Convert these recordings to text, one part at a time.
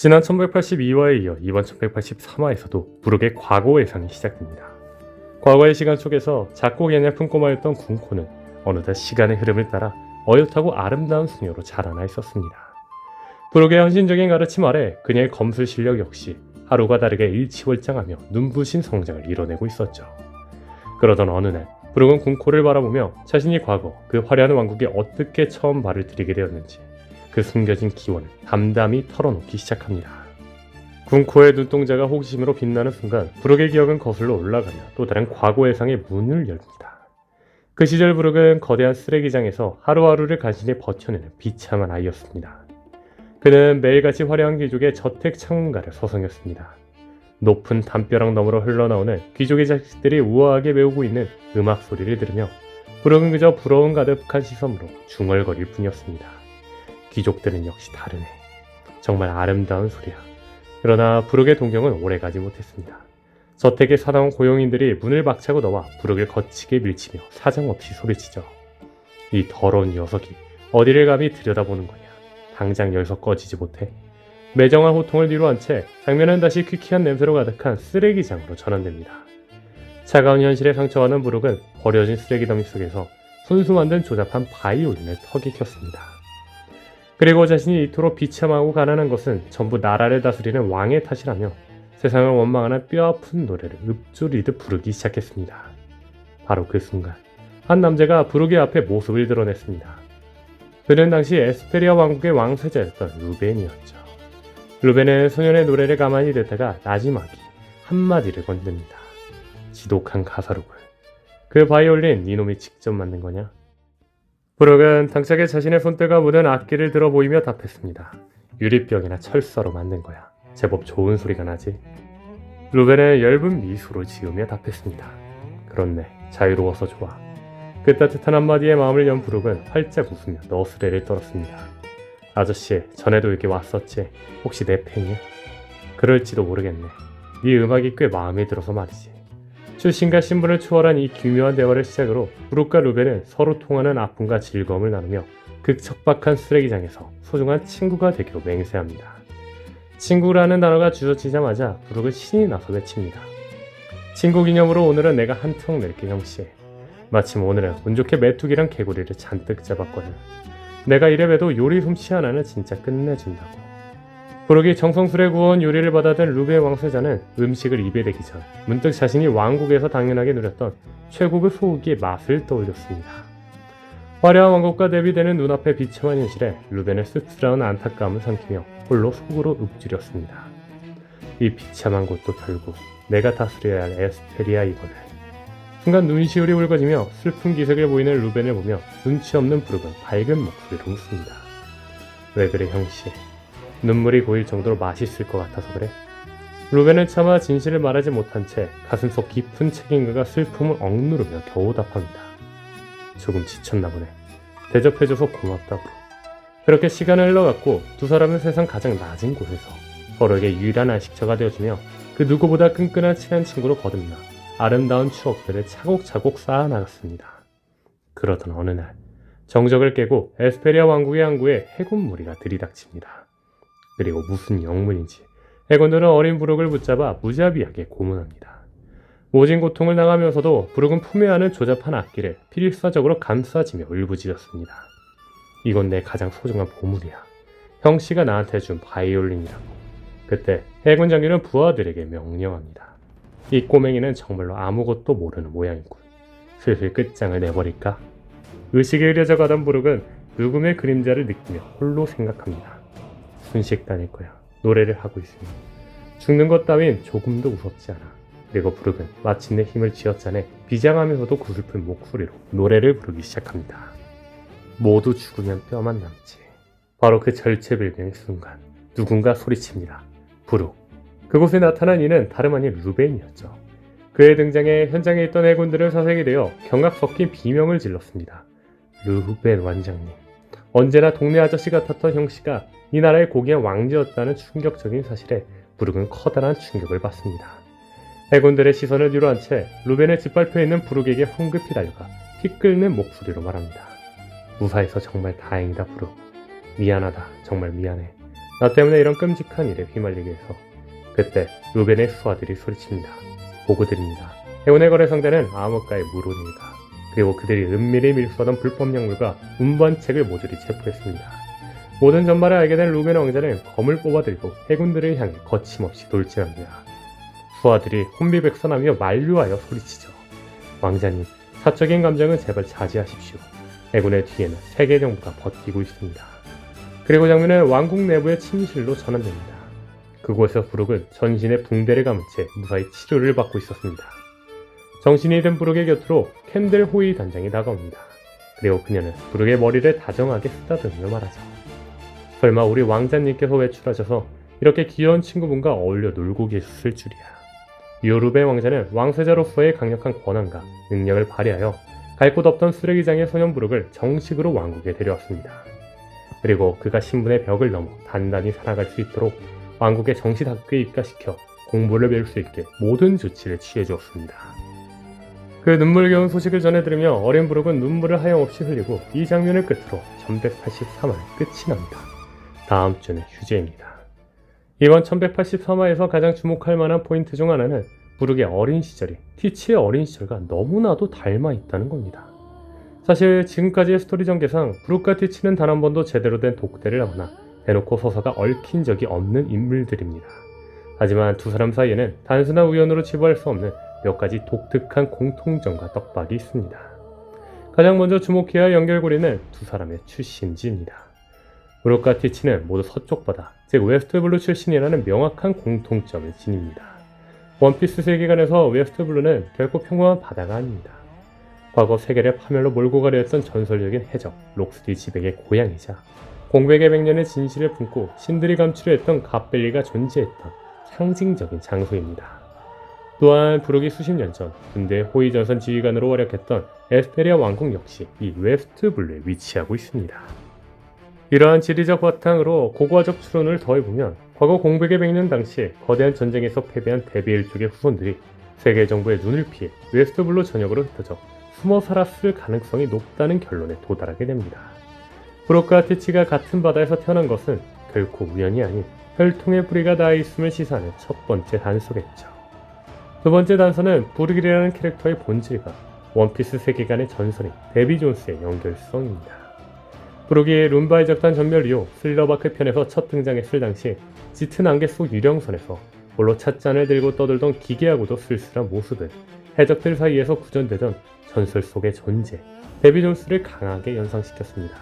지난 1182화에 이어 이번 1183화에서도 부록의 과거 예상이 시작됩니다. 과거의 시간 속에서 작고 개냥픈 꼬마였던 군코는 어느덧 시간의 흐름을 따라 어엿하고 아름다운 수녀로 자라나 있었습니다. 부록의 헌신적인 가르침 아래 그녀의 검술 실력 역시 하루가 다르게 일치월장하며 눈부신 성장을 이뤄내고 있었죠. 그러던 어느 날 부록은 군코를 바라보며 자신이 과거 그 화려한 왕국에 어떻게 처음 발을 들이게 되었는지 그 숨겨진 기원을 담담히 털어놓기 시작합니다. 군코의 눈동자가 호기심으로 빛나는 순간 부록의 기억은 거슬러 올라가며 또 다른 과거 예상의 문을 열립니다. 그 시절 부록은 거대한 쓰레기장에서 하루하루를 간신히 버텨내는 비참한 아이였습니다. 그는 매일같이 화려한 귀족의 저택 창문가를 서성였습니다. 높은 담벼락 너머로 흘러나오는 귀족의 자식들이 우아하게 배우고 있는 음악 소리를 들으며 부록은 그저 부러움 가득한 시선으로 중얼거릴 뿐이었습니다. 귀족들은 역시 다르네. 정말 아름다운 소리야. 그러나 부록의 동경은 오래가지 못했습니다. 저택에 사나운 고용인들이 문을 박차고 나와 부록을 거치게 밀치며 사정없이 소리치죠. 이 더러운 녀석이 어디를 감히 들여다보는 거냐. 당장 여기서 꺼지지 못해. 매정한 호통을 뒤로한 채 장면은 다시 퀴퀴한 냄새로 가득한 쓰레기장으로 전환됩니다. 차가운 현실에 상처받는 부록은 버려진 쓰레기 더미 속에서 손수 만든 조잡한 바이올린을 턱에 켰습니다. 그리고 자신이 이토록 비참하고 가난한 것은 전부 나라를 다스리는 왕의 탓이라며 세상을 원망하는 뼈아픈 노래를 읊조리듯 부르기 시작했습니다. 바로 그 순간 한 남자가 부록의 앞에 모습을 드러냈습니다. 그는 당시 에스페리아 왕국의 왕세자였던 루벤이었죠. 루벤은 소년의 노래를 가만히 듣다가 나지막이 한마디를 건넵니다. 지독한 가사로군. 그 바이올린 이놈이 직접 만든 거냐? 부록은 당차게 자신의 손때가 묻은 악기를 들어 보이며 답했습니다. 유리병이나 철사로 만든 거야. 제법 좋은 소리가 나지. 루벤은 엷은 미소를 지으며 답했습니다. 그렇네. 자유로워서 좋아. 그 따뜻한 한마디에 마음을 연 부록은 활짝 웃으며 너스레를 떨었습니다. 아저씨, 전에도 여기 왔었지? 혹시 내 팬이야? 그럴지도 모르겠네. 네 음악이 꽤 마음에 들어서 말이지. 출신과 신분을 초월한 이 기묘한 대화를 시작으로 부록과 루벤은 서로 통하는 아픔과 즐거움을 나누며 극척박한 쓰레기장에서 소중한 친구가 되기로 맹세합니다. 친구라는 단어가 주저치자마자 부록은 신이 나서 외칩니다. 친구 기념으로 오늘은 내가 한턱 낼게 형씨. 마침 오늘은 운 좋게 메뚜기랑 개구리를 잔뜩 잡았거든. 내가 이래봬도 요리 솜씨 하나는 진짜 끝내준다고. 부록이 정성스레 구워온 요리를 받아든 루벤 왕세자는 음식을 입에 대기 전 문득 자신이 왕국에서 당연하게 누렸던 최고급 소고기의 맛을 떠올렸습니다. 화려한 왕국과 대비되는 눈앞의 비참한 현실에 루벤은 씁쓸한 안타까움을 삼키며 홀로 속으로 읊조렸습니다. 이 비참한 곳도 결국 내가 다스려야 할 에스페리아이거늘. 순간 눈시울이 붉어지며 슬픈 기색을 보이는 루벤을 보며 눈치 없는 부록은 밝은 목소리로 묻습니다. 왜 그래 형씨? 눈물이 고일 정도로 맛있을 것 같아서 그래? 루벤은 차마 진실을 말하지 못한 채 가슴속 깊은 책임감과 슬픔을 억누르며 겨우 답합니다. 조금 지쳤나 보네. 대접해줘서 고맙다 부록. 그렇게 시간을 흘러갔고 두 사람은 세상 가장 낮은 곳에서 서로에게 유일한 안식처가 되어주며 그 누구보다 끈끈한 친한 친구로 거듭나 아름다운 추억들을 차곡차곡 쌓아나갔습니다. 그러던 어느 날 정적을 깨고 에스페리아 왕국의 항구에 해군 무리가 들이닥칩니다. 그리고 무슨 영문인지 해군들은 어린 부록을 붙잡아 무자비하게 고문합니다. 모진 고통을 당하면서도 부록은 품에 안은 조잡한 악기를 필사적으로 감싸지며 울부짖었습니다. 이건 내 가장 소중한 보물이야. 형씨가 나한테 준 바이올린이라고. 그때 해군 장교는 부하들에게 명령합니다. 이 꼬맹이는 정말로 아무것도 모르는 모양이군. 슬슬 끝장을 내버릴까? 의식에 흐려져 가던 부록은 누금의 그림자를 느끼며 홀로 생각합니다. 순식간일 거야. 노래를 하고 있으니 죽는 것 따윈 조금도 무섭지 않아. 그리고 부록은 마침내 힘을 쥐어짜내 비장하면서도 구슬픈 목소리로 노래를 부르기 시작합니다. 모두 죽으면 뼈만 남지. 바로 그 절체불명의 순간 누군가 소리칩니다. 부록. 그곳에 나타난 이는 다름 아닌 루벤이었죠. 그의 등장에 현장에 있던 해군들은 사색이 되어 경악 섞인 비명을 질렀습니다. 루벤 왕장님. 언제나 동네 아저씨 같았던 형씨가 이 나라의 고귀한 왕지였다는 충격적인 사실에 부록은 커다란 충격을 받습니다. 해군들의 시선을 뒤로한 채 루벤을 짓밟혀 있는 부록에게 황급히 달려가 피 끓는 목소리로 말합니다. 무사해서 정말 다행이다 부록. 미안하다. 정말 미안해. 나 때문에 이런 끔찍한 일에 휘말리게 해서. 그때 루벤의 수하들이 소리칩니다. 보고드립니다. 행운의 거래 상대는 암흑가의 무론일가. 그리고 그들이 은밀히 밀수하던 불법 약물과 운반책을 모조리 체포했습니다. 모든 전말을 알게 된 루벤 왕자는 검을 뽑아들고 해군들을 향해 거침없이 돌진합니다. 수하들이 혼비백산하며 만류하여 소리치죠. 왕자님, 사적인 감정은 제발 자제하십시오. 해군의 뒤에는 세계 정부가 버티고 있습니다. 그리고 장면은 왕국 내부의 침실로 전환됩니다. 그곳에서 부룩은 전신에 붕대를 감은 채 무사히 치료를 받고 있었습니다. 정신이 든 부룩의 곁으로 캔들 호위 단장이 다가옵니다. 그리고 그녀는 부룩의 머리를 다정하게 쓰다듬으며 말하죠. 설마 우리 왕자님께서 외출하셔서 이렇게 귀여운 친구분과 어울려 놀고 계셨을 줄이야. 이후 루벤 왕자는 왕세자로서의 강력한 권한과 능력을 발휘하여 갈 곳 없던 쓰레기장의 소년 부룩을 정식으로 왕국에 데려왔습니다. 그리고 그가 신분의 벽을 넘어 단단히 살아갈 수 있도록 왕국의 정시학교에 입가시켜 공부를 배울 수 있게 모든 조치를 취해주었습니다. 그 눈물겨운 소식을 전해 들으며 어린 부룩은 눈물을 하염없이 흘리고 이 장면을 끝으로 1183화의 끝이 납니다. 다음 주는 휴재입니다. 이번 1183화에서 가장 주목할 만한 포인트 중 하나는 부룩의 어린 시절이 티치의 어린 시절과 너무나도 닮아 있다는 겁니다. 사실 지금까지의 스토리 전개상 부룩과 티치는 단 한 번도 제대로 된 독대를 하거나 대놓고 서사가 얽힌 적이 없는 인물들입니다. 하지만 두 사람 사이에는 단순한 우연으로 치부할 수 없는 몇 가지 독특한 공통점과 떡밥이 있습니다. 가장 먼저 주목해야 할 연결고리는 두 사람의 출신지입니다. 부룩과 티치는 모두 서쪽 바다, 즉 웨스트블루 출신이라는 명확한 공통점을 지닙니다. 원피스 세계관에서 웨스트블루는 결코 평범한 바다가 아닙니다. 과거 세계를 파멸로 몰고 가려 했던 전설적인 해적 록스디 지백의 고향이자 공백의 백년의 진실을 품고 신들이 감추려 했던 갓벨리가 존재했던 상징적인 장소입니다. 또한 부룩이 수십 년 전 군대 호위전선 지휘관으로 활약했던 에스페리아 왕국 역시 이 웨스트블루에 위치하고 있습니다. 이러한 지리적 바탕으로 고고화적 추론을 더해보면 과거 공백의 백년 당시 거대한 전쟁에서 패배한 데비일족의 후손들이 세계 정부의 눈을 피해 웨스트블루 전역으로 흩어져 숨어 살았을 가능성이 높다는 결론에 도달하게 됩니다. 부룩과 티치가 같은 바다에서 태어난 것은 결코 우연이 아닌 혈통의 뿌리가 닿아 있음을 시사하는 첫 번째 단서겠죠. 두 번째 단서는 부룩이라는 캐릭터의 본질과 원피스 세계관의 전설인 데비 존스의 연결성입니다. 부룩이 룸바의 적단 전멸 이후 슬러바크 편에서 첫 등장했을 당시 짙은 안개 속 유령선에서 홀로 찻잔을 들고 떠들던 기괴하고도 쓸쓸한 모습은 해적들 사이에서 구전되던 전설 속의 존재 데비 존스를 강하게 연상시켰습니다.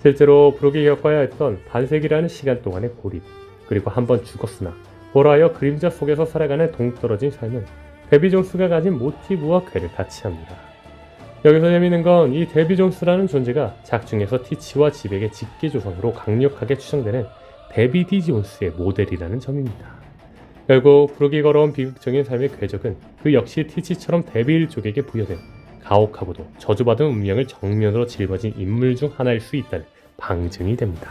실제로 부룩이 겪어야 했던 반세기라는 시간 동안의 고립, 그리고 한번 죽었으나 보라하여 그림자 속에서 살아가는 동떨어진 삶은 데비 존스가 가진 모티브와 궤를 같이 합니다. 여기서 재미있는 건 이 데비 존스라는 존재가 작중에서 티치와 지백의 직계조선으로 강력하게 추정되는 데비 디 존스의 모델이라는 점입니다. 결국 부룩이 걸어온 비극적인 삶의 궤적은 그 역시 티치처럼 데비 일족에게 부여된 가혹하고도 저주받은 운명을 정면으로 짊어진 인물 중 하나일 수 있다는 방증이 됩니다.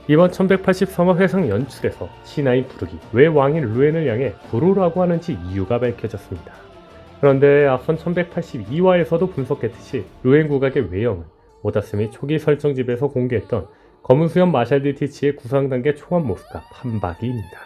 이번 1183화 회상 연출에서 신하인 부룩이 왜 왕인 루엔을 향해 구로라고 하는지 이유가 밝혀졌습니다. 그런데 앞선 1182화에서도 분석했듯이 루엔 국악의 외형은 오다스미 초기 설정집에서 공개했던 검은 수염 마샬드 티치의 구상단계 초안 모습과 판박이입니다.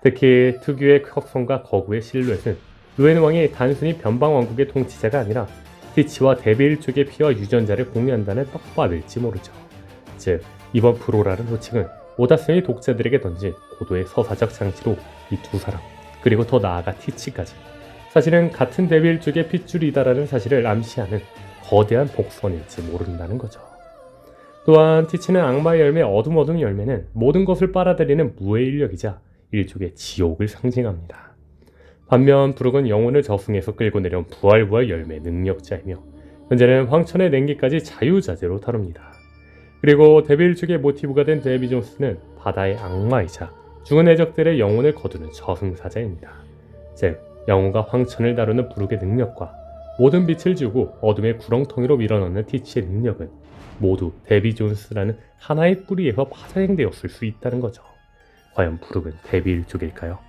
특히 특유의 턱선과 거구의 실루엣은 루엔 왕이 단순히 변방 왕국의 통치자가 아니라 티치와 데비 일족의 피와 유전자를 공유한다는 떡밥일지 모르죠. 즉 이번 브로라는 호칭은 오다스미 독자들에게 던진 고도의 서사적 장치로 이 두 사람, 그리고 더 나아가 티치까지 사실은 같은 데비 일족의 핏줄이다라는 사실을 암시하는 거대한 복선일지 모른다는 거죠. 또한 티치는 악마의 열매 어둠 열매는 모든 것을 빨아들이는 무의 인력이자 일족의 지옥을 상징합니다. 반면 부룩은 영혼을 저승에서 끌고 내려온 부활 열매 능력자이며 현재는 황천의 냉기까지 자유자재로 다룹니다. 그리고 데비 일족의 모티브가 된 데비 존스는 바다의 악마이자 죽은 해적들의 영혼을 거두는 저승사자입니다. 즉 영혼과 황천을 다루는 부룩의 능력과 모든 빛을 지우고 어둠의 구렁텅이로 밀어넣는 티치의 능력은 모두 데비 존스라는 하나의 뿌리에서 파생되었을 수 있다는 거죠. 과연 부룩은 데비 일족일까요?